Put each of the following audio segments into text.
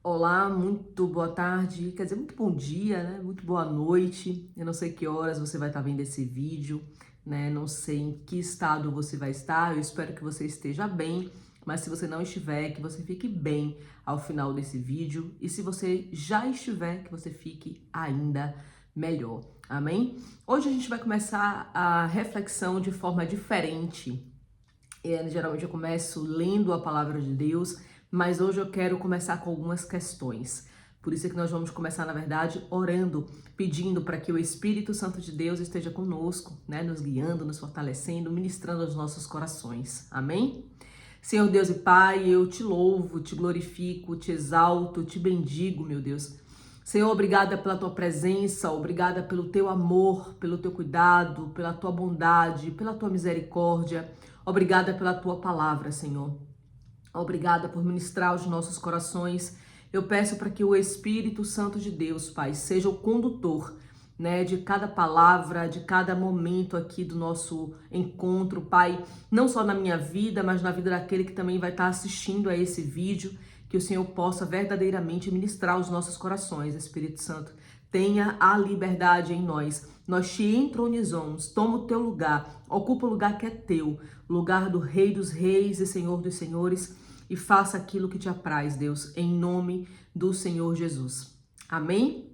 Olá, muito boa tarde, quer dizer, muito bom dia, né? Muito boa noite. Eu não sei que horas você vai estar vendo esse vídeo, né? Não sei em que estado você vai estar. Eu espero que você esteja bem, mas se você não estiver, que você fique bem ao final desse vídeo. E se você já estiver, que você fique ainda melhor. Amém? Hoje a gente vai começar a reflexão de forma diferente. Geralmente eu começo lendo a palavra de Deus, mas hoje eu quero começar com algumas questões. Por isso é que nós vamos começar, na verdade, orando, pedindo para que o Espírito Santo de Deus esteja conosco, né, nos guiando, nos fortalecendo, ministrando aos nossos corações. Amém? Senhor Deus e Pai, eu te louvo, te glorifico, te exalto, te bendigo, meu Deus. Senhor, obrigada pela tua presença, obrigada pelo teu amor, pelo teu cuidado, pela tua bondade, pela tua misericórdia. Obrigada pela tua palavra, Senhor. Obrigada por ministrar aos nossos corações. Eu peço para que o Espírito Santo de Deus, Pai, seja o condutor, né, de cada palavra, de cada momento aqui do nosso encontro, Pai, não só na minha vida, mas na vida daquele que também vai estar assistindo a esse vídeo, que o Senhor possa verdadeiramente ministrar os nossos corações, Espírito Santo. Tenha a liberdade em nós. Nós te entronizamos, toma o teu lugar, ocupa o lugar que é teu, lugar do Rei dos Reis e Senhor dos Senhores, e faça aquilo que te apraz, Deus, em nome do Senhor Jesus. Amém?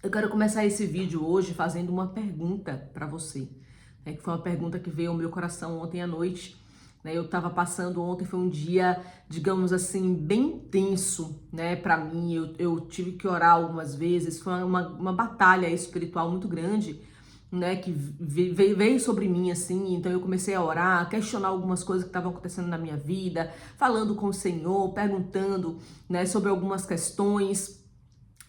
Eu quero começar esse vídeo hoje fazendo uma pergunta para você, né, que foi uma pergunta que veio ao meu coração ontem à noite. Né, eu estava passando ontem, foi um dia, digamos assim, bem tenso, né, para mim. Eu tive que orar algumas vezes, foi uma batalha espiritual muito grande, né, que veio sobre mim, assim. Então eu comecei a orar, questionar algumas coisas que estavam acontecendo na minha vida, falando com o Senhor, perguntando, né, sobre algumas questões.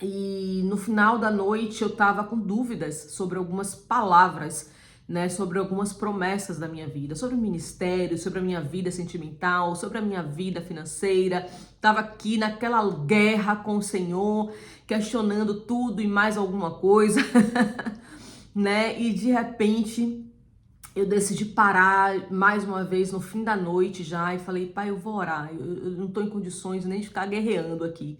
E no final da noite eu tava com dúvidas sobre algumas palavras, né, sobre algumas promessas da minha vida, sobre o ministério, sobre a minha vida sentimental, sobre a minha vida financeira. Tava aqui naquela guerra com o Senhor, questionando tudo e mais alguma coisa, né? E de repente eu decidi parar mais uma vez no fim da noite já e falei, pai, eu vou orar, eu não tô em condições nem de ficar guerreando aqui,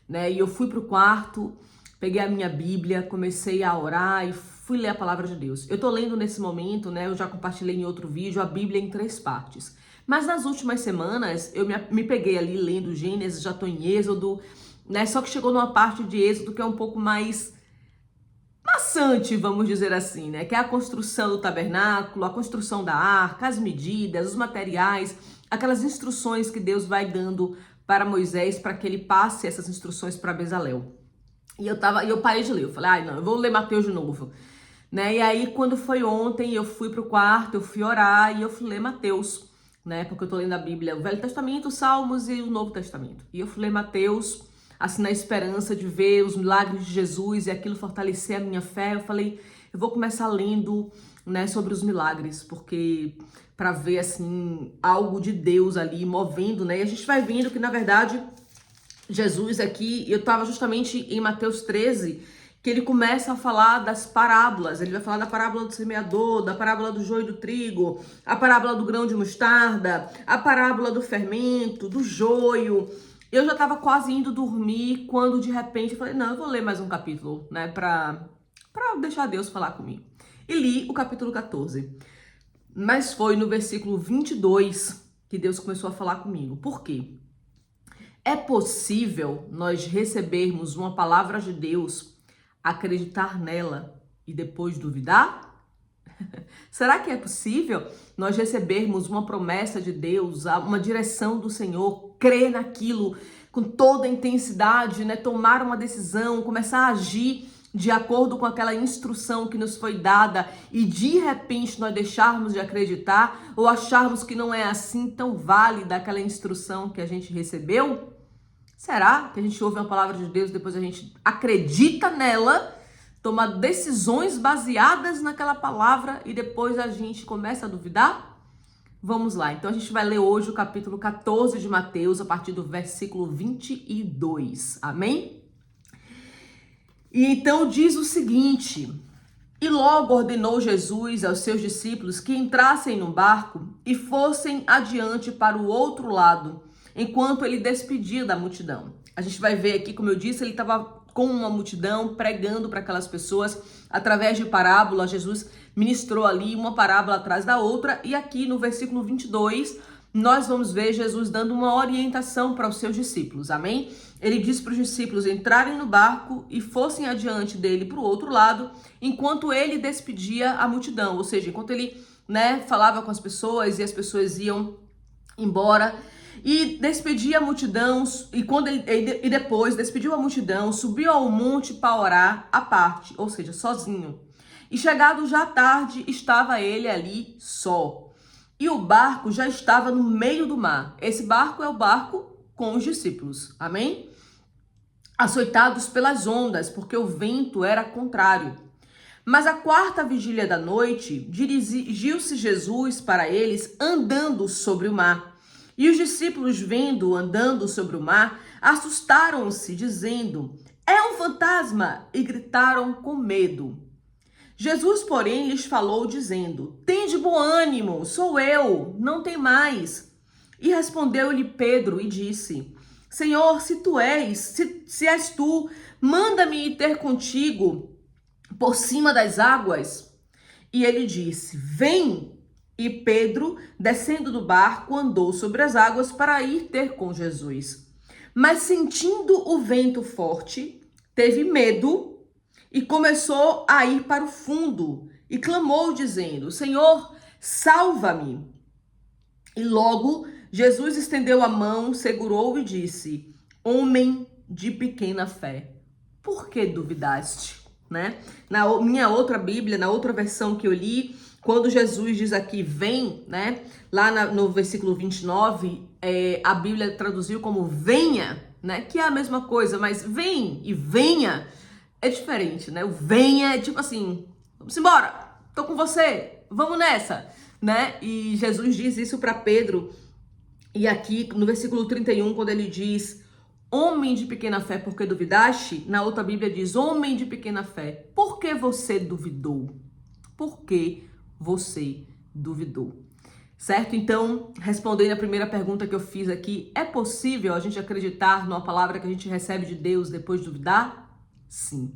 né? E eu fui pro quarto, peguei a minha Bíblia, comecei a orar e fui ler a palavra de Deus. Eu tô lendo nesse momento, né? Eu já compartilhei em outro vídeo a Bíblia em 3 partes. Mas nas últimas semanas eu me peguei ali lendo Gênesis, já tô em Êxodo, né? Só que chegou numa parte de Êxodo que é um pouco mais maçante, vamos dizer assim, né? Que é a construção do tabernáculo, a construção da arca, as medidas, os materiais, aquelas instruções que Deus vai dando para Moisés para que ele passe essas instruções para Bezalel. E eu parei de ler, eu falei, ai não, eu vou ler Mateus de novo, né? E aí quando foi ontem, eu fui pro quarto, eu fui orar e eu fui ler Mateus, né? Porque eu tô lendo a Bíblia, o Velho Testamento, os Salmos e o Novo Testamento. E eu fui ler Mateus, assim, na esperança de ver os milagres de Jesus e aquilo fortalecer a minha fé. Eu falei, eu vou começar lendo, né, sobre os milagres, porque para ver, assim, algo de Deus ali movendo, né? E a gente vai vendo que, na verdade, Jesus aqui, eu estava justamente em Mateus 13, que ele começa a falar das parábolas. Ele vai falar da parábola do semeador, da parábola do joio e do trigo, a parábola do grão de mostarda, a parábola do fermento, do joio. Eu já estava quase indo dormir quando de repente eu falei, não, eu vou ler mais um capítulo, né, para deixar Deus falar comigo. E li o capítulo 14. Mas foi no versículo 22 que Deus começou a falar comigo. Por quê? É possível nós recebermos uma palavra de Deus, acreditar nela e depois duvidar? Será que é possível nós recebermos uma promessa de Deus, uma direção do Senhor, crer naquilo com toda a intensidade, né? Tomar uma decisão, começar a agir de acordo com aquela instrução que nos foi dada e de repente nós deixarmos de acreditar ou acharmos que não é assim tão válida aquela instrução que a gente recebeu? Será que a gente ouve uma palavra de Deus e depois a gente acredita nela, toma decisões baseadas naquela palavra e depois a gente começa a duvidar? Vamos lá, então a gente vai ler hoje o capítulo 14 de Mateus, a partir do versículo 22, amém? E então diz o seguinte: e logo ordenou Jesus aos seus discípulos que entrassem no barco e fossem adiante para o outro lado, enquanto ele despedia da multidão. A gente vai ver aqui, como eu disse, ele estava com uma multidão pregando para aquelas pessoas através de parábola. Jesus ministrou ali uma parábola atrás da outra, e aqui no versículo 22 nós vamos ver Jesus dando uma orientação para os seus discípulos, amém? Ele disse para os discípulos entrarem no barco e fossem adiante dele para o outro lado, enquanto ele despedia a multidão, ou seja, enquanto ele, falava com as pessoas e as pessoas iam embora, e despedia a multidão, e depois despediu a multidão, subiu ao monte para orar à parte, ou seja, sozinho. E chegado já à tarde, estava ele ali só. E o barco já estava no meio do mar. Esse barco é o barco com os discípulos, amém? Açoitados pelas ondas, porque o vento era contrário. Mas à quarta vigília da noite, dirigiu-se Jesus para eles andando sobre o mar. E os discípulos, vendo-o andando sobre o mar, assustaram-se, dizendo: é um fantasma! E gritaram com medo. Jesus, porém, lhes falou, dizendo: tende bom ânimo, sou eu, não tem mais. E respondeu-lhe Pedro e disse: Senhor, se tu és, se és tu, manda-me ir ter contigo por cima das águas. E ele disse: vem. E Pedro, descendo do barco, andou sobre as águas para ir ter com Jesus. Mas sentindo o vento forte, teve medo e começou a ir para o fundo e clamou dizendo: Senhor, salva-me. E logo Jesus estendeu a mão, segurou e disse: homem de pequena fé, por que duvidaste? Na minha outra Bíblia, na outra versão que eu li, quando Jesus diz aqui vem, lá no versículo 29, a Bíblia traduziu como venha, que é a mesma coisa, mas vem e venha é diferente, O venha é tipo assim, vamos embora, tô com você, vamos nessa, E Jesus diz isso para Pedro. E aqui no versículo 31, quando ele diz: homem de pequena fé, por que duvidaste? Na outra Bíblia diz: homem de pequena fé, por que você duvidou? Por que você duvidou? Certo? Então, respondendo a primeira pergunta que eu fiz aqui, é possível a gente acreditar numa palavra que a gente recebe de Deus depois de duvidar? Sim,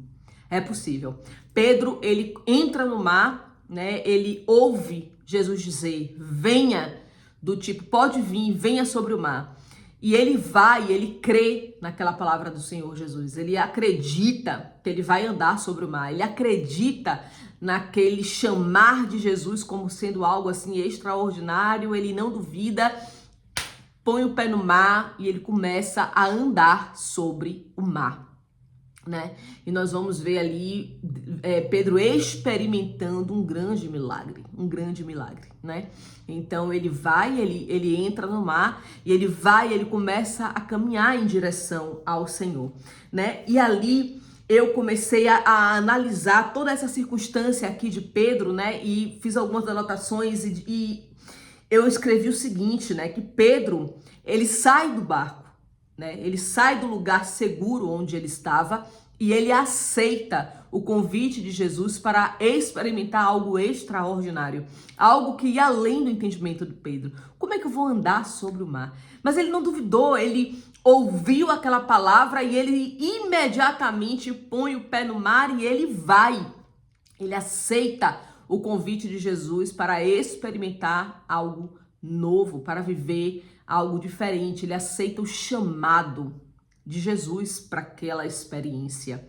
é possível. Pedro, ele entra no mar, Ele ouve Jesus dizer: venha, do tipo, pode vir, venha sobre o mar. E ele vai, ele crê naquela palavra do Senhor Jesus. Ele acredita que ele vai andar sobre o mar. Ele acredita naquele chamar de Jesus como sendo algo assim extraordinário. Ele não duvida, põe o pé no mar e ele começa a andar sobre o mar. E nós vamos ver ali Pedro experimentando um grande milagre, Então ele vai, ele entra no mar e ele começa a caminhar em direção ao Senhor, E ali eu comecei a analisar toda essa circunstância aqui de Pedro, E fiz algumas anotações e eu escrevi o seguinte, que Pedro, ele sai do barco, Ele sai do lugar seguro onde ele estava e ele aceita o convite de Jesus para experimentar algo extraordinário, algo que ia além do entendimento de Pedro. Como é que eu vou andar sobre o mar? Mas ele não duvidou, ele ouviu aquela palavra e ele imediatamente põe o pé no mar e ele vai. Ele aceita o convite de Jesus para experimentar algo novo, para viver algo diferente. Ele aceita o chamado de Jesus para aquela experiência,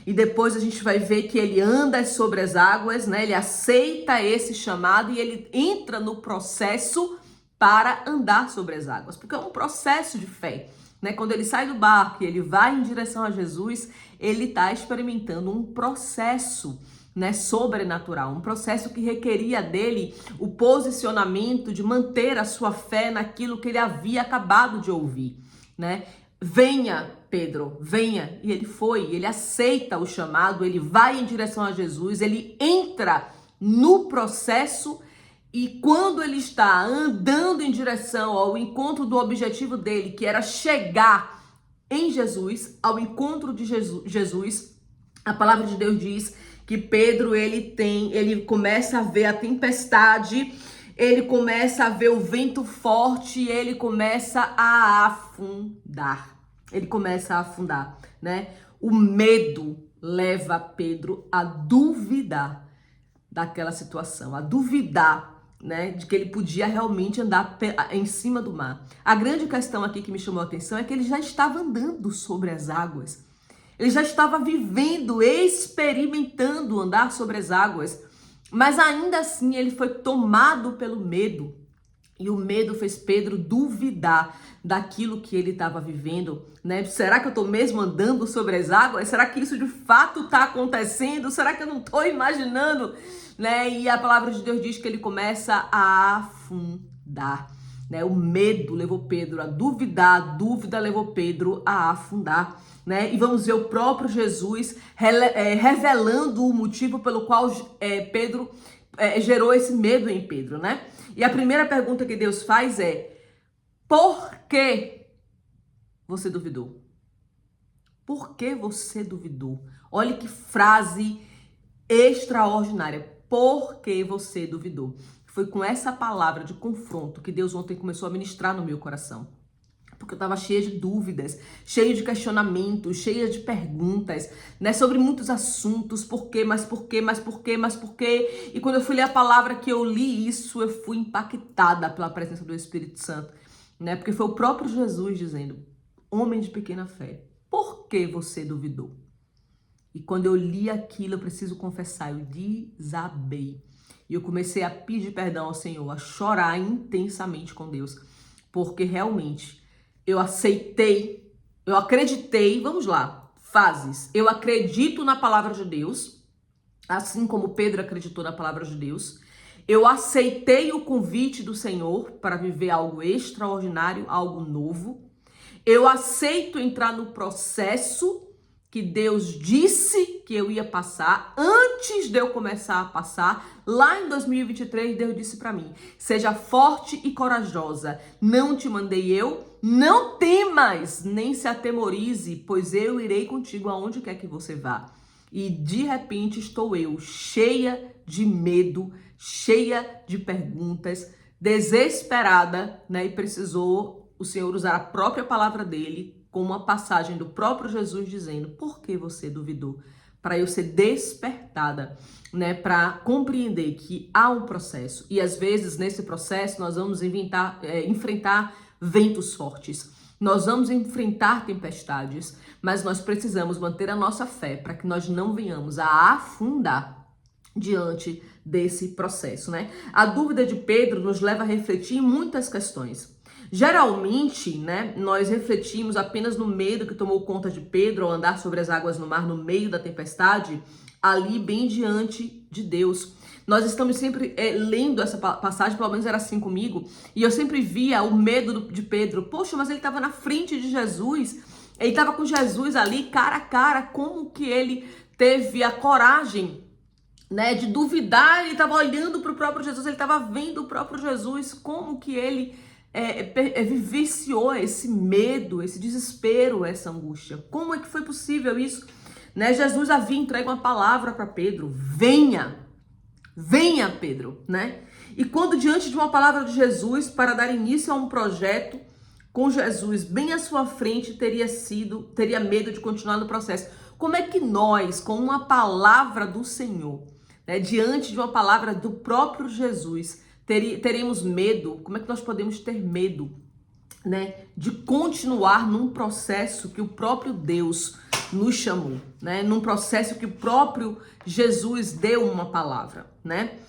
E depois a gente vai ver que ele anda sobre as águas, Ele aceita esse chamado e ele entra no processo para andar sobre as águas, porque é um processo de fé, Quando ele sai do barco e ele vai em direção a Jesus, ele está experimentando um processo, sobrenatural, um processo que requeria dele o posicionamento de manter a sua fé naquilo que ele havia acabado de ouvir, Venha, Pedro, venha. E ele foi, ele aceita o chamado, ele vai em direção a Jesus, ele entra no processo e quando ele está andando em direção ao encontro do objetivo dele, que era chegar em Jesus, ao encontro de Jesus, a palavra de Deus diz que Pedro, ele começa a ver a tempestade ele começa a ver o vento forte e ele começa a afundar. Ele começa a afundar, né? O medo leva Pedro a duvidar daquela situação, a duvidar, né, de que ele podia realmente andar em cima do mar. A grande questão aqui que me chamou a atenção é que ele já estava andando sobre as águas. Ele já estava vivendo, experimentando andar sobre as águas. Mas ainda assim ele foi tomado pelo medo. E o medo fez Pedro duvidar daquilo que ele estava vivendo, né? Será que eu estou mesmo andando sobre as águas? Será que isso de fato está acontecendo? Será que eu não estou imaginando? Né? E a palavra de Deus diz que ele começa a afundar. Né? O medo levou Pedro a duvidar, a dúvida levou Pedro a afundar. Né? E vamos ver o próprio Jesus revelando o motivo pelo qual Pedro gerou esse medo em Pedro, né? E a primeira pergunta que Deus faz é: por que você duvidou? Por que você duvidou? Olha que frase extraordinária. Por que você duvidou? Foi com essa palavra de confronto que Deus ontem começou a ministrar no meu coração. Porque eu estava cheia de dúvidas, cheia de questionamentos, cheia de perguntas, né, sobre muitos assuntos, por quê, mas por quê, mas por quê, mas por quê. E quando eu fui ler a palavra que eu li isso, eu fui impactada pela presença do Espírito Santo, né, porque foi o próprio Jesus dizendo: homem de pequena fé, por que você duvidou? E quando eu li aquilo, eu preciso confessar, eu desabei. E eu comecei a pedir perdão ao Senhor, a chorar intensamente com Deus, porque realmente eu aceitei, eu acreditei, vamos lá, fases. Eu acredito na palavra de Deus, assim como Pedro acreditou na palavra de Deus. Eu aceitei o convite do Senhor para viver algo extraordinário, algo novo. Eu aceito entrar no processo que Deus disse que eu ia passar. Antes de eu começar a passar, lá em 2023, Deus disse para mim: seja forte e corajosa, não te mandei eu, não temas, nem se atemorize, pois eu irei contigo aonde quer que você vá. E de repente estou eu, cheia de medo, cheia de perguntas, desesperada, né? E precisou o Senhor usar a própria palavra dele, com uma passagem do próprio Jesus dizendo: por que você duvidou? Para eu ser despertada, né, para compreender que há um processo. E às vezes nesse processo nós vamos enfrentar ventos fortes. Nós vamos enfrentar tempestades, mas nós precisamos manter a nossa fé para que nós não venhamos a afundar diante desse processo, né? A dúvida de Pedro nos leva a refletir em muitas questões. Geralmente, né, nós refletimos apenas no medo que tomou conta de Pedro ao andar sobre as águas no mar no meio da tempestade, ali bem diante de Deus. Nós estamos sempre lendo essa passagem, pelo menos era assim comigo, e eu sempre via o medo de Pedro. Poxa, mas ele estava na frente de Jesus, ele estava com Jesus ali, cara a cara. Como que ele teve a coragem, né, de duvidar? Ele estava olhando para o próprio Jesus, ele estava vendo o próprio Jesus. Como que ele vivenciou esse medo, esse desespero, essa angústia? Como é que foi possível isso? Né? Jesus havia entregue uma palavra para Pedro: venha, venha, Pedro, né? E quando diante de uma palavra de Jesus para dar início a um projeto com Jesus bem à sua frente, teria medo de continuar no processo. Como é que nós, com uma palavra do Senhor, né, diante de uma palavra do próprio Jesus, teremos medo? Como é que nós podemos ter medo, né, de continuar num processo que o próprio Deus nos chamou, né? Num processo que o próprio Jesus deu uma palavra, né?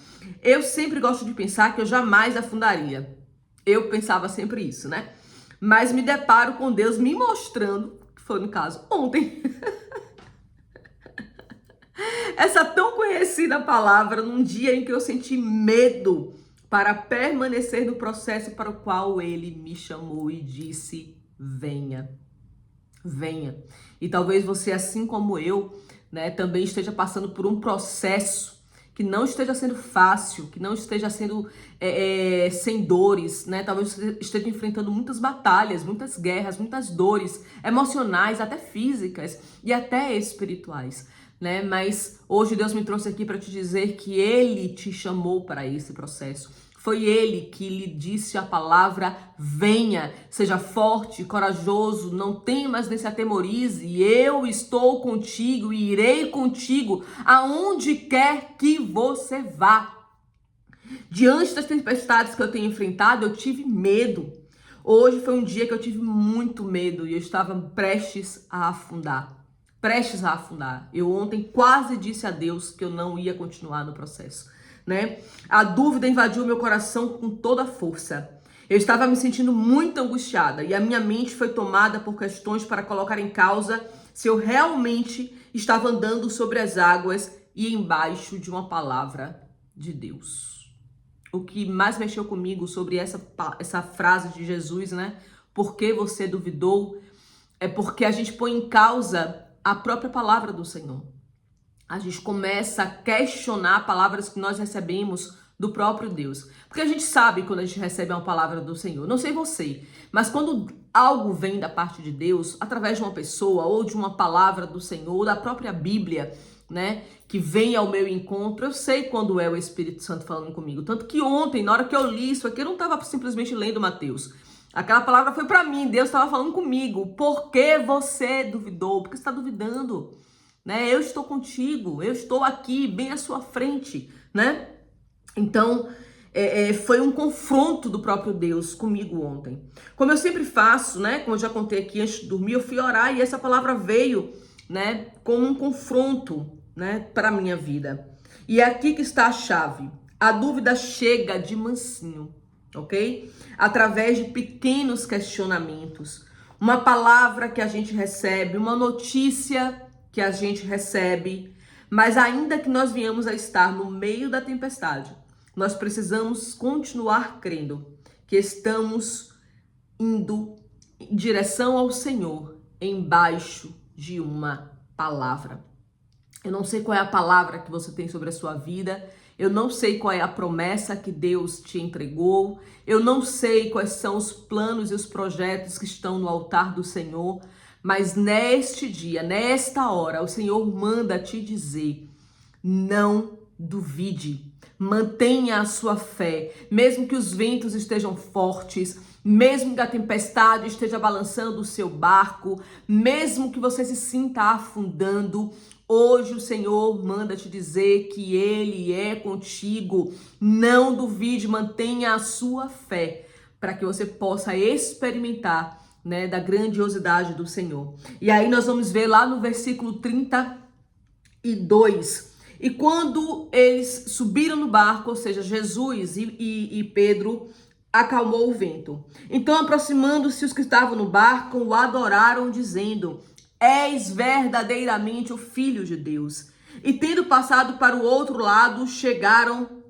Eu sempre gosto de pensar que eu jamais afundaria. Eu pensava sempre isso, né? Mas me deparo com Deus me mostrando, que foi no caso ontem, essa tão conhecida palavra num dia em que eu senti medo para permanecer no processo para o qual ele me chamou e disse: venha, venha. E talvez você, assim como eu, né, também esteja passando por um processo que não esteja sendo fácil, que não esteja sendo sem dores, né? Talvez você esteja enfrentando muitas batalhas, muitas guerras, muitas dores emocionais, até físicas e até espirituais, né? Mas hoje Deus me trouxe aqui para te dizer que Ele te chamou para esse processo. Foi ele que lhe disse a palavra: venha, seja forte, corajoso, não temas nem se atemorize, eu estou contigo e irei contigo aonde quer que você vá. Diante das tempestades que eu tenho enfrentado, eu tive medo. Hoje foi um dia que eu tive muito medo e eu estava prestes a afundar. Prestes a afundar. Eu ontem quase disse a Deus que eu não ia continuar no processo, né? A dúvida invadiu meu coração com toda a força. Eu estava me sentindo muito angustiada e a minha mente foi tomada por questões para colocar em causa se eu realmente estava andando sobre as águas e embaixo de uma palavra de Deus. O que mais mexeu comigo sobre essa frase de Jesus, né? Por que você duvidou? É porque a gente põe em causa a própria palavra do Senhor. A gente começa a questionar palavras que nós recebemos do próprio Deus. Porque a gente sabe quando a gente recebe uma palavra do Senhor. Não sei você, mas quando algo vem da parte de Deus, através de uma pessoa ou de uma palavra do Senhor, ou da própria Bíblia, né, que vem ao meu encontro, eu sei quando é o Espírito Santo falando comigo. Tanto que ontem, na hora que eu li isso aqui, eu não estava simplesmente lendo Mateus. Aquela palavra foi para mim, Deus estava falando comigo. Por que você duvidou? Por que você está duvidando? Né? Eu estou contigo, eu estou aqui, bem à sua frente, né? Então, foi um confronto do próprio Deus comigo ontem. Como eu sempre faço, né? Como eu já contei aqui antes de dormir, eu fui orar e essa palavra veio, né? Como um confronto, né? Para a minha vida. E é aqui que está a chave. A dúvida chega de mansinho, ok? Através de pequenos questionamentos. Uma palavra que a gente recebe, uma notícia que a gente recebe. Mas ainda que nós venhamos a estar no meio da tempestade, nós precisamos continuar crendo que estamos indo em direção ao Senhor embaixo de uma palavra. Eu não sei qual é a palavra que você tem sobre a sua vida, eu não sei qual é a promessa que Deus te entregou, eu não sei quais são os planos e os projetos que estão no altar do Senhor, mas neste dia, nesta hora, o Senhor manda te dizer: não duvide. Mantenha a sua fé, mesmo que os ventos estejam fortes, mesmo que a tempestade esteja balançando o seu barco, mesmo que você se sinta afundando, hoje o Senhor manda te dizer que Ele é contigo. Não duvide, mantenha a sua fé, para que você possa experimentar, né, da grandiosidade do Senhor. E aí nós vamos ver lá no versículo 32. E quando eles subiram no barco, ou seja, Jesus e Pedro, acalmou o vento. Então, aproximando-se os que estavam no barco, o adoraram, dizendo: és verdadeiramente o Filho de Deus. E tendo passado para o outro lado, chegaram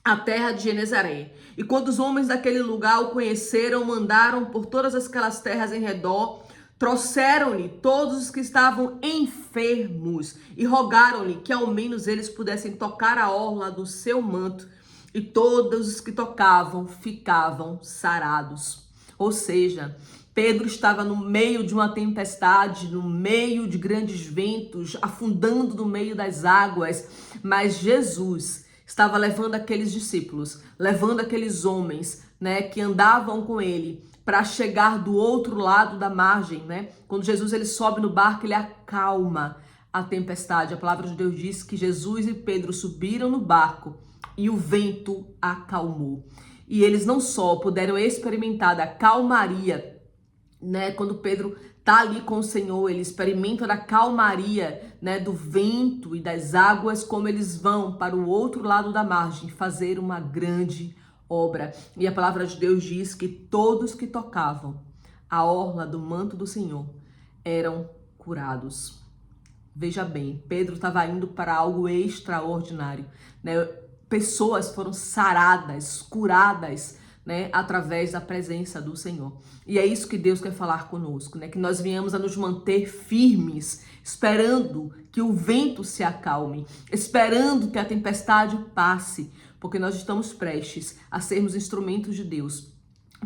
à terra de Genezaré. E quando os homens daquele lugar o conheceram, mandaram por todas aquelas terras em redor, trouxeram-lhe todos os que estavam enfermos e rogaram-lhe que ao menos eles pudessem tocar a orla do seu manto, e todos os que tocavam ficavam sarados. Ou seja, Pedro estava no meio de uma tempestade, no meio de grandes ventos, afundando no meio das águas, mas Jesus estava levando aqueles discípulos, levando aqueles homens, né, que andavam com ele, para chegar do outro lado da margem, né? Quando Jesus ele sobe no barco, ele acalma a tempestade. A palavra de Deus diz que Jesus e Pedro subiram no barco e o vento acalmou. E eles não só puderam experimentar da calmaria, né? Quando Pedro tá ali com o Senhor, ele experimenta da calmaria, né, do vento e das águas, como eles vão para o outro lado da margem fazer uma grande obra. E a palavra de Deus diz que todos que tocavam a orla do manto do Senhor eram curados. Veja bem, Pedro estava indo para algo extraordinário, né? Pessoas foram saradas, curadas, né, através da presença do Senhor. E é isso que Deus quer falar conosco, né? Que nós venhamos a nos manter firmes, esperando que o vento se acalme, esperando que a tempestade passe, porque nós estamos prestes a sermos instrumentos de Deus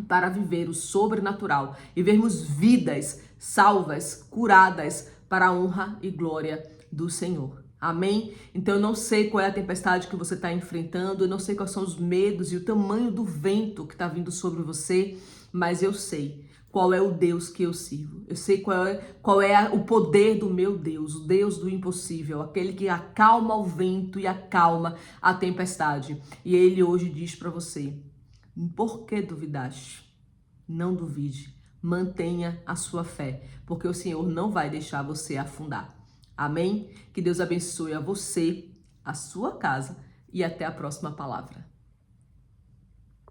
para viver o sobrenatural e vermos vidas salvas, curadas para a honra e glória do Senhor. Amém? Então eu não sei qual é a tempestade que você está enfrentando, eu não sei quais são os medos e o tamanho do vento que está vindo sobre você, mas eu sei qual é o Deus que eu sirvo. Eu sei qual é o poder do meu Deus, o Deus do impossível, aquele que acalma o vento e acalma a tempestade. E ele hoje diz para você: por que duvidaste? Não duvide, mantenha a sua fé, porque o Senhor não vai deixar você afundar. Amém? Que Deus abençoe a você, a sua casa e até a próxima palavra.